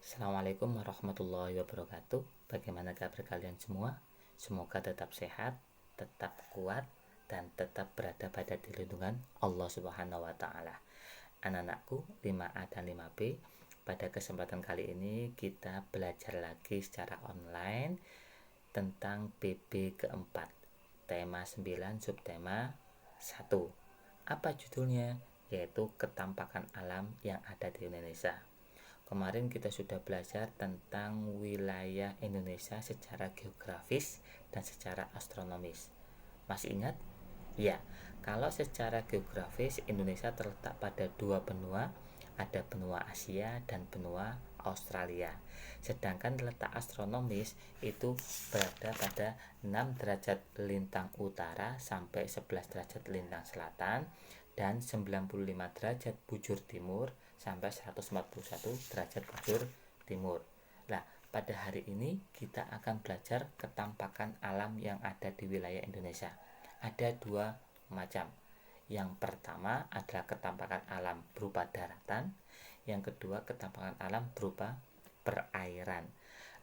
Assalamualaikum warahmatullahi wabarakatuh. Bagaimana kabar kalian semua? Semoga tetap sehat, tetap kuat, dan tetap berada pada di lindungan Allah Subhanahu wa Ta'ala. Anak-anakku 5A dan 5B, pada kesempatan kali ini kita belajar lagi secara online tentang PB keempat, tema 9, subtema 1. Apa judulnya? Yaitu ketampakan alam yang ada di Indonesia. Kemarin kita sudah belajar tentang wilayah Indonesia secara geografis dan secara astronomis. Masih ingat? Ya, kalau secara geografis Indonesia terletak pada dua benua, ada benua Asia dan benua Australia. Sedangkan letak astronomis itu berada pada 6 derajat lintang utara sampai 11 derajat lintang selatan dan 95 derajat bujur timur sampai 141 derajat bujur timur. Nah, pada hari ini kita akan belajar ketampakan alam yang ada di wilayah Indonesia. Ada dua macam. Yang pertama adalah ketampakan alam berupa daratan, yang kedua ketampakan alam berupa perairan.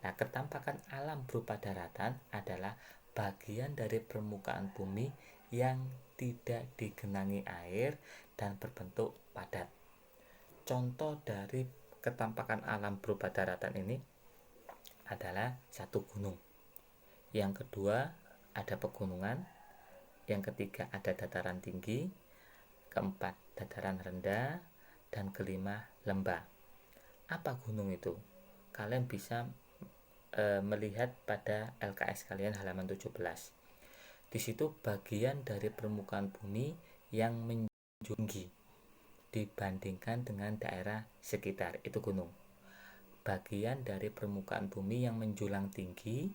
Nah, ketampakan alam berupa daratan adalah bagian dari permukaan bumi yang tidak digenangi air dan berbentuk padat. Contoh dari ketampakan alam berupa daratan ini adalah satu, gunung. Yang kedua ada pegunungan. Yang ketiga ada dataran tinggi. Keempat dataran rendah. Dan kelima lembah. Apa gunung itu? Kalian bisa melihat pada LKS kalian halaman 17. Di situ bagian dari permukaan bumi yang menjunjung tinggi dibandingkan dengan daerah sekitar, itu gunung. Bagian dari permukaan bumi yang menjulang tinggi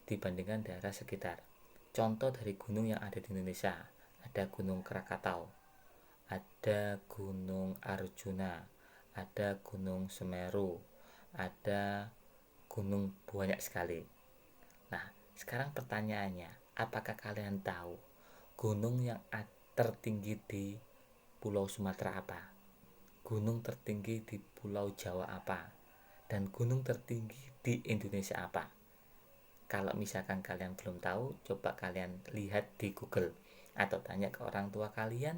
dibandingkan daerah sekitar. Contoh dari gunung yang ada di Indonesia, ada Gunung Krakatau, ada Gunung Arjuna, ada Gunung Semeru, ada gunung banyak sekali. Nah, sekarang pertanyaannya, apakah kalian tahu gunung yang tertinggi di Pulau Sumatera apa? Gunung tertinggi di Pulau Jawa apa? Dan gunung tertinggi di Indonesia apa? Kalau misalkan kalian belum tahu, coba kalian lihat di Google atau tanya ke orang tua kalian,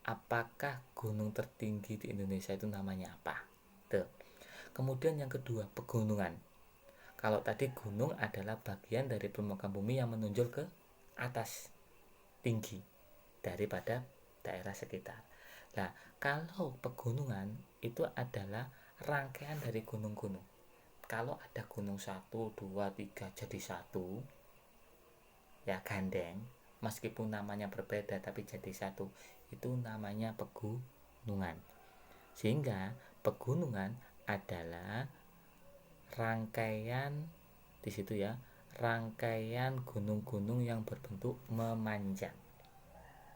apakah gunung tertinggi di Indonesia itu namanya apa? Tuh. Kemudian yang kedua, pegunungan. Kalau tadi gunung adalah bagian dari permukaan bumi yang menonjol ke atas, tinggi daripada daerah sekitar. Nah, kalau pegunungan itu adalah rangkaian dari gunung-gunung. Kalau ada gunung 1, 2, 3 jadi satu, ya gandeng, meskipun namanya berbeda tapi jadi satu, itu namanya pegunungan. Sehingga pegunungan adalah rangkaian di situ ya, rangkaian gunung-gunung yang berbentuk memanjang.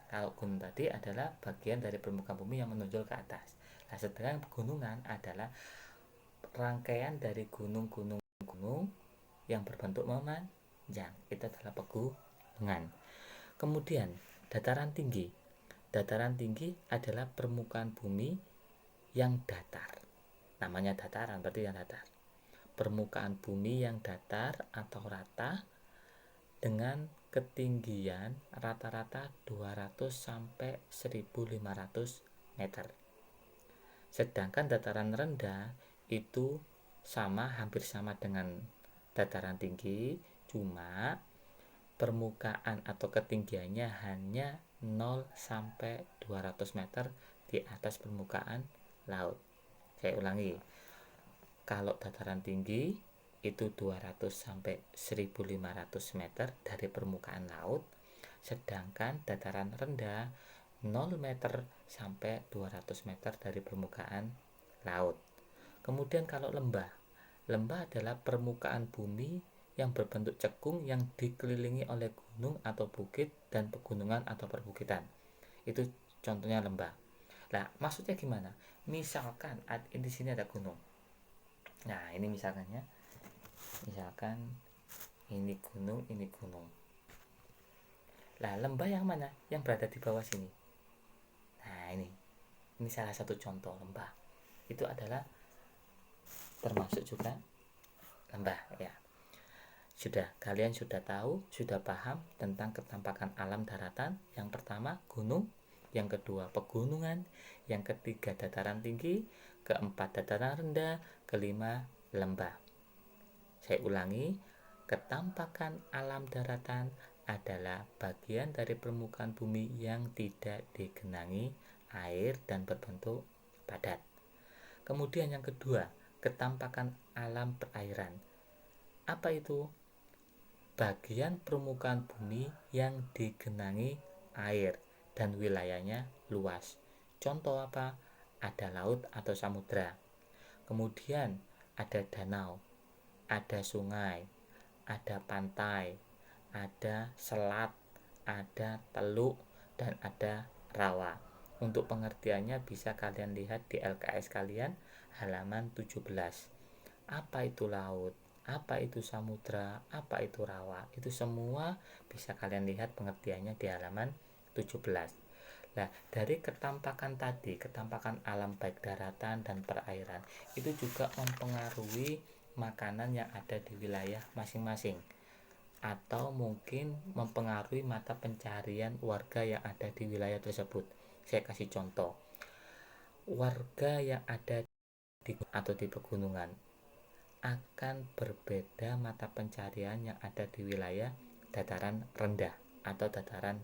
Kalau gunung tadi adalah bagian dari permukaan bumi yang menonjol ke atas. Nah, sedangkan pegunungan adalah rangkaian dari gunung-gunung yang berbentuk memanjang. Itu adalah pegunungan. Kemudian dataran tinggi. Dataran tinggi adalah permukaan bumi yang datar. Namanya dataran, berarti yang datar. Permukaan bumi yang datar atau rata dengan ketinggian rata-rata 200 sampai 1500 meter. Sedangkan dataran rendah itu hampir sama dengan dataran tinggi, cuma permukaan atau ketinggiannya hanya 0 sampai 200 meter di atas permukaan laut. Saya ulangi. Kalau dataran tinggi itu 200 sampai 1500 meter dari permukaan laut, sedangkan dataran rendah 0 meter sampai 200 meter dari permukaan laut. Kemudian kalau lembah adalah permukaan bumi yang berbentuk cekung yang dikelilingi oleh gunung atau bukit dan pegunungan atau perbukitan. Itu contohnya lembah. Nah, maksudnya gimana? Misalkan di sini ada gunung. Nah, ini misalkan ini gunung, ini gunung. Nah, lembah yang mana? Yang berada di bawah sini. Nah, ini salah satu contoh lembah. Itu adalah termasuk juga lembah ya. Kalian sudah tahu, sudah paham tentang ketampakan alam daratan. Yang pertama gunung, yang kedua pegunungan, yang ketiga dataran tinggi, keempat dataran rendah, kelima lembah. Saya ulangi, ketampakan alam daratan adalah bagian dari permukaan bumi yang tidak digenangi air dan berbentuk padat. Kemudian yang kedua, ketampakan alam perairan. Apa itu? Bagian permukaan bumi yang digenangi air dan wilayahnya luas. Contoh apa? Ada laut atau samudra. Kemudian ada danau, ada sungai, ada pantai, ada selat, ada teluk, dan ada rawa. Untuk pengertiannya bisa kalian lihat di LKS kalian halaman 17. Apa itu laut? Apa itu samudra? Apa itu rawa? Itu semua bisa kalian lihat pengertiannya di halaman 17. Nah, dari ketampakan tadi, ketampakan alam baik daratan dan perairan, itu juga mempengaruhi makanan yang ada di wilayah masing-masing, atau mungkin mempengaruhi mata pencarian warga yang ada di wilayah tersebut. Saya kasih contoh. Warga yang ada di pegunungan akan berbeda mata pencarian yang ada di wilayah dataran rendah atau dataran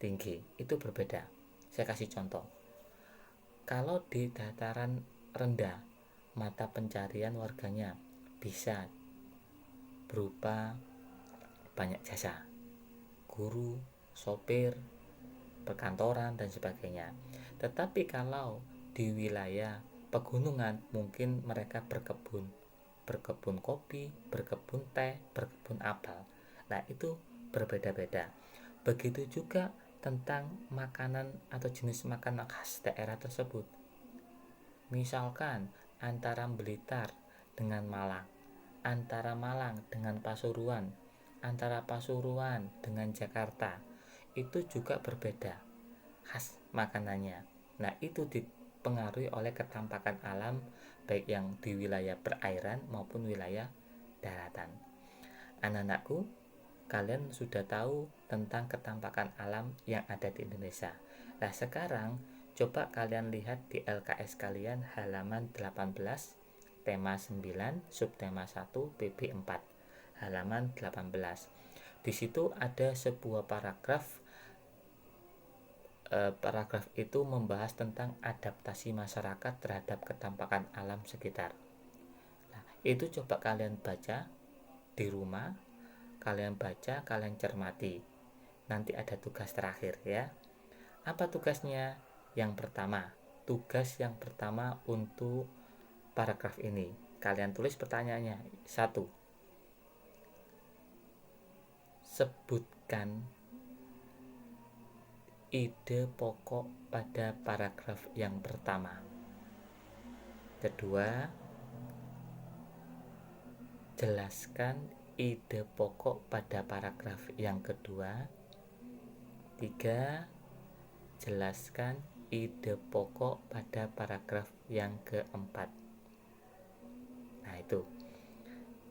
tinggi. Itu berbeda. Saya kasih contoh. Kalau di dataran rendah, mata pencarian warganya bisa berupa banyak jasa, guru, sopir, perkantoran, dan sebagainya. Tetapi kalau di wilayah pegunungan, mungkin mereka berkebun kopi, berkebun teh, berkebun apel. Nah, itu berbeda-beda. Begitu juga tentang makanan atau jenis makanan khas daerah tersebut. Misalkan antara Blitar dengan Malang, antara Malang dengan Pasuruan, antara Pasuruan dengan Jakarta, itu juga berbeda khas makanannya. Nah, itu dipengaruhi oleh ketampakan alam baik yang di wilayah perairan maupun wilayah daratan. Anak-anakku, kalian sudah tahu tentang ketampakan alam yang ada di Indonesia. Nah, sekarang coba kalian lihat di LKS kalian halaman 18, tema 9, subtema 1, PB 4. Halaman 18. Di situ ada sebuah paragraf. Paragraf itu membahas tentang adaptasi masyarakat terhadap ketampakan alam sekitar. Nah, itu coba kalian baca di rumah, kalian baca, kalian cermati. Nanti ada tugas terakhir ya. Apa tugasnya? Tugas yang pertama untuk paragraf ini, kalian tulis pertanyaannya. 1. Sebutkan ide pokok pada paragraf yang pertama. Kedua, jelaskan ide pokok pada paragraf yang kedua. 3. Jelaskan ide pokok pada paragraf yang keempat. Nah,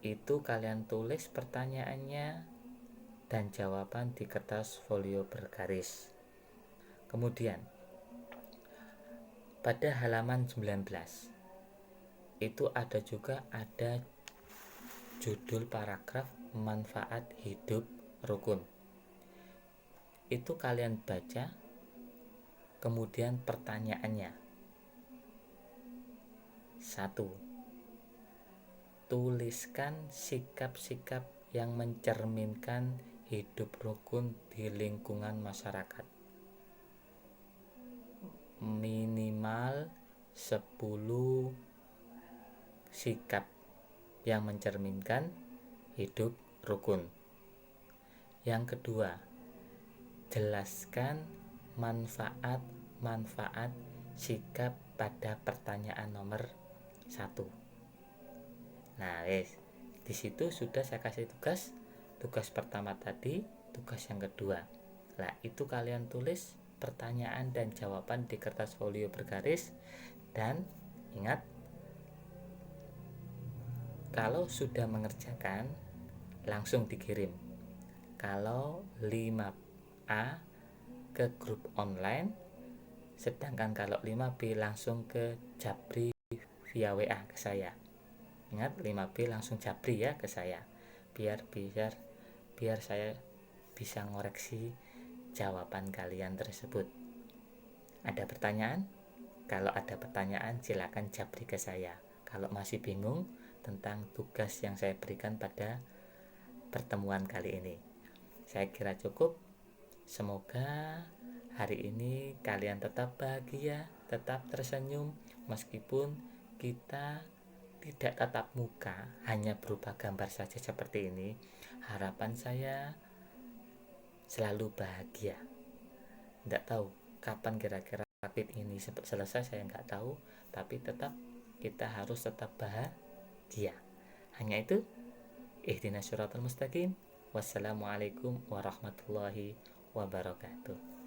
itu kalian tulis pertanyaannya dan jawaban di kertas folio bergaris. Kemudian pada halaman 19 itu ada judul paragraf manfaat hidup rukun. Itu kalian baca, kemudian pertanyaannya. 1. Tuliskan sikap-sikap yang mencerminkan hidup rukun di lingkungan masyarakat. Minimal 10 sikap yang mencerminkan hidup rukun. Yang kedua, jelaskan manfaat-manfaat sikap pada pertanyaan nomor 1. Nah, di situ sudah saya kasih tugas pertama tadi, tugas yang kedua. Nah, itu kalian tulis pertanyaan dan jawaban di kertas folio bergaris, dan ingat, Kalau sudah mengerjakan, langsung dikirim. Kalau 5A ke grup online, sedangkan kalau 5B langsung ke Jabri via WA ke saya. Ingat, 5B langsung Jabri ya ke saya, biar saya bisa ngoreksi jawaban kalian tersebut. Ada pertanyaan? Kalau ada pertanyaan silakan Jabri ke saya. Kalau masih bingung tentang tugas yang saya berikan pada pertemuan kali ini, saya kira cukup. Semoga hari ini kalian tetap bahagia, tetap tersenyum, meskipun kita tidak tatap muka, hanya berupa gambar saja seperti ini. Harapan saya selalu bahagia. Tidak tahu kapan kira-kira rapid ini selesai, saya nggak tahu, tapi tetap kita harus tetap bahagia. Hanya itu. Ihdinas siratal mustaqim. Wassalamualaikum warahmatullahi wabarakatuh.